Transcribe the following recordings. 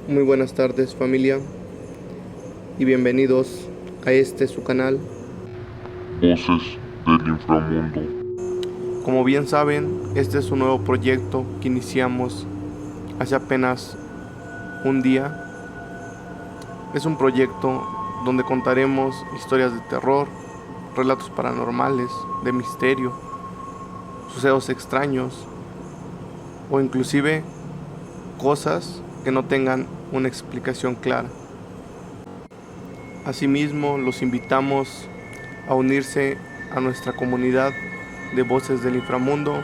Muy buenas tardes, familia, y bienvenidos a su canal. Voces del inframundo. Como bien saben, este es un nuevo proyecto que iniciamos hace apenas un día. Es un proyecto donde contaremos historias de terror, relatos paranormales, de misterio, sucesos extraños o inclusive cosas que no tengan una explicación clara. Asimismo, los invitamos a unirse a nuestra comunidad de Voces del Inframundo.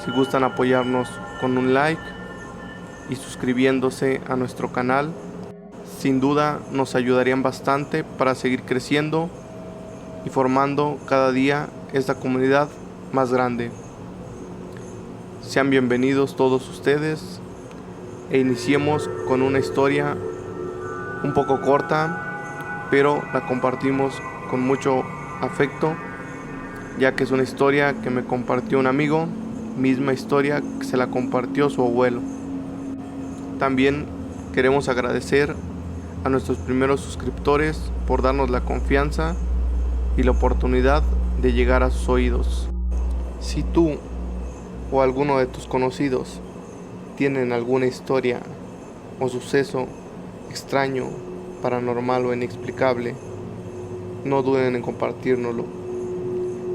Si gustan apoyarnos con un like y suscribiéndose a nuestro canal, sin duda nos ayudarían bastante para seguir creciendo y formando cada día esta comunidad más grande. Sean bienvenidos todos ustedes e iniciemos con una historia un poco corta, pero la compartimos con mucho afecto, ya que es una historia que me compartió un amigo, misma historia que se la compartió su abuelo. También queremos agradecer a nuestros primeros suscriptores por darnos la confianza y la oportunidad de llegar a sus oídos. Si tú o alguno de tus conocidos tienen alguna historia o suceso extraño, paranormal o inexplicable, no duden en compartírnoslo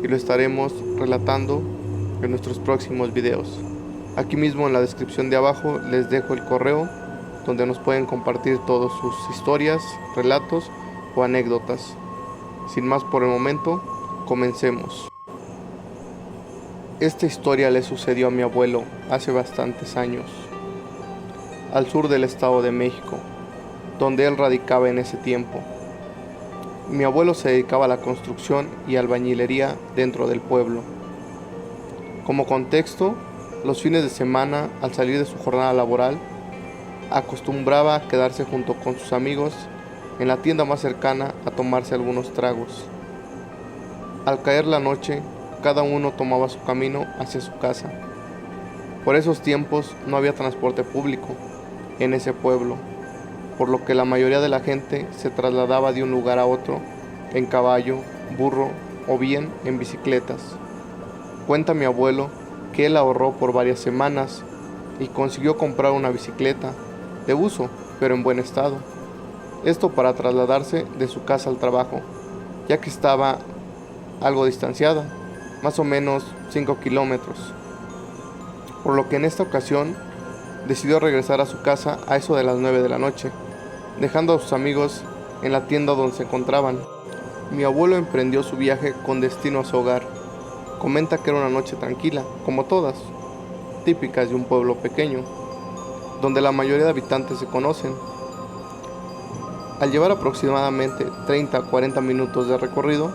y lo estaremos relatando en nuestros próximos videos. Aquí mismo en la descripción de abajo les dejo el correo donde nos pueden compartir todas sus historias, relatos o anécdotas. Sin más por el momento, comencemos. Esta historia le sucedió a mi abuelo hace bastantes años, al sur del Estado de México, donde él radicaba en ese tiempo. Mi abuelo se dedicaba a la construcción y albañilería dentro del pueblo. Como contexto, los fines de semana, al salir de su jornada laboral, acostumbraba a quedarse junto con sus amigos en la tienda más cercana a tomarse algunos tragos. Al caer la noche, cada uno tomaba su camino hacia su casa. Por esos tiempos no había transporte público en ese pueblo, por lo que la mayoría de la gente se trasladaba de un lugar a otro en caballo, burro o bien en bicicletas. Cuenta mi abuelo que él ahorró por varias semanas y consiguió comprar una bicicleta de uso, pero en buen estado. Esto para trasladarse de su casa al trabajo, ya que estaba algo distanciada, más o menos 5 kilómetros. Por lo que en esta ocasión decidió regresar a su casa a eso de las 9 de la noche, dejando a sus amigos en la tienda donde se encontraban. Mi abuelo emprendió su viaje con destino a su hogar. Comenta que era una noche tranquila, como todas, típicas de un pueblo pequeño, donde la mayoría de habitantes se conocen. Al llevar aproximadamente 30 a 40 minutos de recorrido,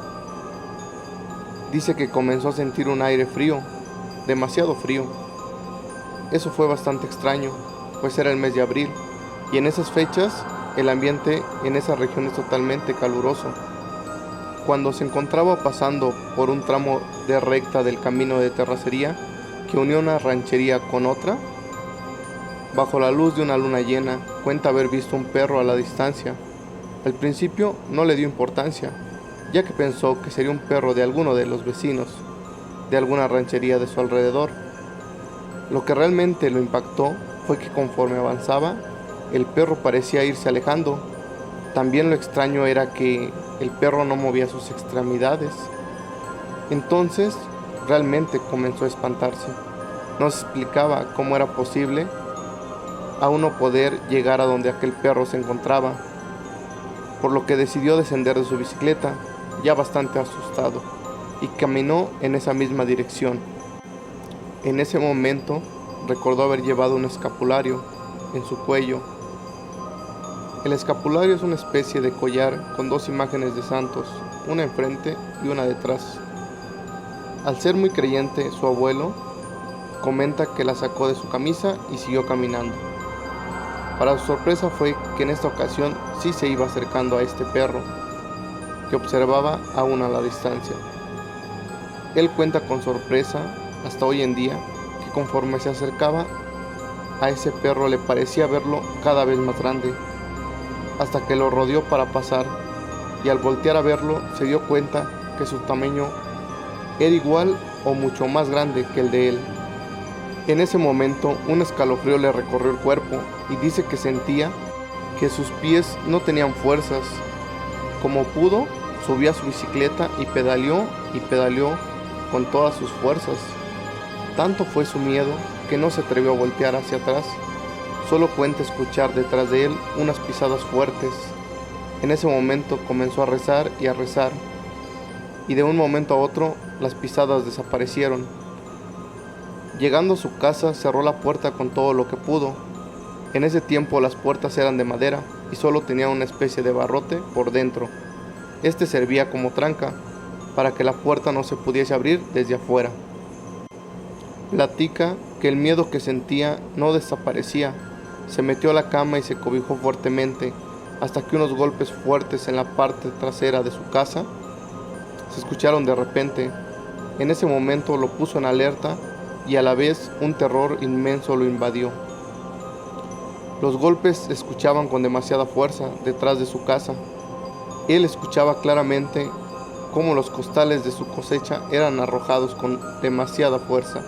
dice que comenzó a sentir un aire frío, demasiado frío. Eso fue bastante extraño, pues era el mes de abril, y en esas fechas el ambiente en esa región es totalmente caluroso. Cuando se encontraba pasando por un tramo de recta del camino de terracería que unió una ranchería con otra, bajo la luz de una luna llena, cuenta haber visto un perro a la distancia. Al principio no le dio importancia, ya que pensó que sería un perro de alguno de los vecinos, de alguna ranchería de su alrededor. Lo que realmente lo impactó fue que conforme avanzaba, el perro parecía irse alejando. También lo extraño era que el perro no movía sus extremidades. Entonces, realmente comenzó a espantarse. No se explicaba cómo era posible aún no poder llegar a donde aquel perro se encontraba, por lo que decidió descender de su bicicleta, ya bastante asustado, y caminó en esa misma dirección. En ese momento, recordó haber llevado un escapulario en su cuello. El escapulario es una especie de collar con dos imágenes de santos, una enfrente y una detrás. Al ser muy creyente, su abuelo comenta que la sacó de su camisa y siguió caminando. Para su sorpresa fue que en esta ocasión sí se iba acercando a este perro, que observaba aún a la distancia. Él cuenta con sorpresa hasta hoy en día que conforme se acercaba, a ese perro le parecía verlo cada vez más grande, hasta que lo rodeó para pasar, y al voltear a verlo se dio cuenta que su tamaño era igual o mucho más grande que el de él. En ese momento un escalofrío le recorrió el cuerpo y dice que sentía que sus pies no tenían fuerzas. Como pudo, subió a su bicicleta y pedaleó con todas sus fuerzas. Tanto fue su miedo que no se atrevió a voltear hacia atrás. Solo cuenta escuchar detrás de él unas pisadas fuertes. En ese momento comenzó a rezar, y de un momento a otro las pisadas desaparecieron. Llegando a su casa, cerró la puerta con todo lo que pudo. En ese tiempo las puertas eran de madera y solo tenía una especie de barrote por dentro. Este servía como tranca para que la puerta no se pudiese abrir desde afuera. Platica que el miedo que sentía no desaparecía. Se metió a la cama y se cobijó fuertemente hasta que unos golpes fuertes en la parte trasera de su casa se escucharon de repente. En ese momento lo puso en alerta y a la vez un terror inmenso lo invadió. Los golpes se escuchaban con demasiada fuerza detrás de su casa. Él escuchaba claramente cómo los costales de su cosecha eran arrojados con demasiada fuerza.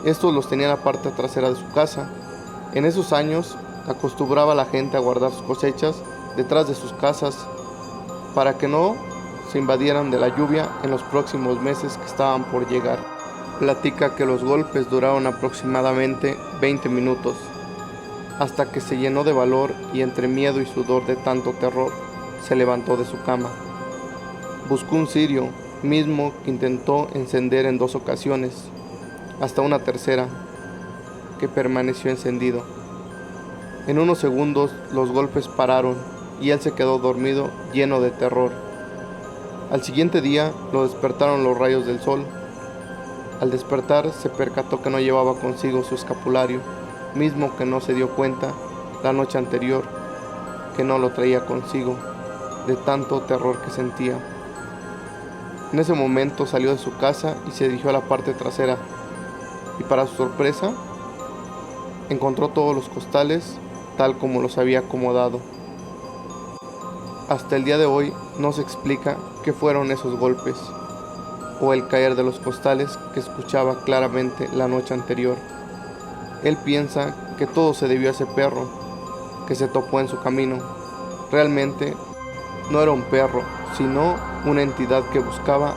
Estos los tenía en la parte trasera de su casa. En esos años acostumbraba a la gente a guardar sus cosechas detrás de sus casas para que no se invadieran de la lluvia en los próximos meses que estaban por llegar. Platica que los golpes duraron aproximadamente 20 minutos, hasta que se llenó de valor y entre miedo y sudor de tanto terror, se levantó de su cama. Buscó un cirio, mismo que intentó encender en 2 ocasiones, hasta una tercera, que permaneció encendido. En unos segundos los golpes pararon y él se quedó dormido lleno de terror. Al siguiente día lo despertaron los rayos del sol. Al despertar se percató que no llevaba consigo su escapulario, mismo que no se dio cuenta la noche anterior que no lo traía consigo, de tanto terror que sentía. En ese momento salió de su casa y se dirigió a la parte trasera, y para su sorpresa encontró todos los costales tal como los había acomodado. Hasta el día de hoy no se explica qué fueron esos golpes o el caer de los costales que escuchaba claramente la noche anterior. Él piensa que todo se debió a ese perro que se topó en su camino. Realmente no era un perro, sino una entidad que buscaba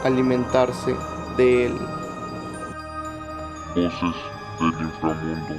alimentarse de él. Voces del inframundo.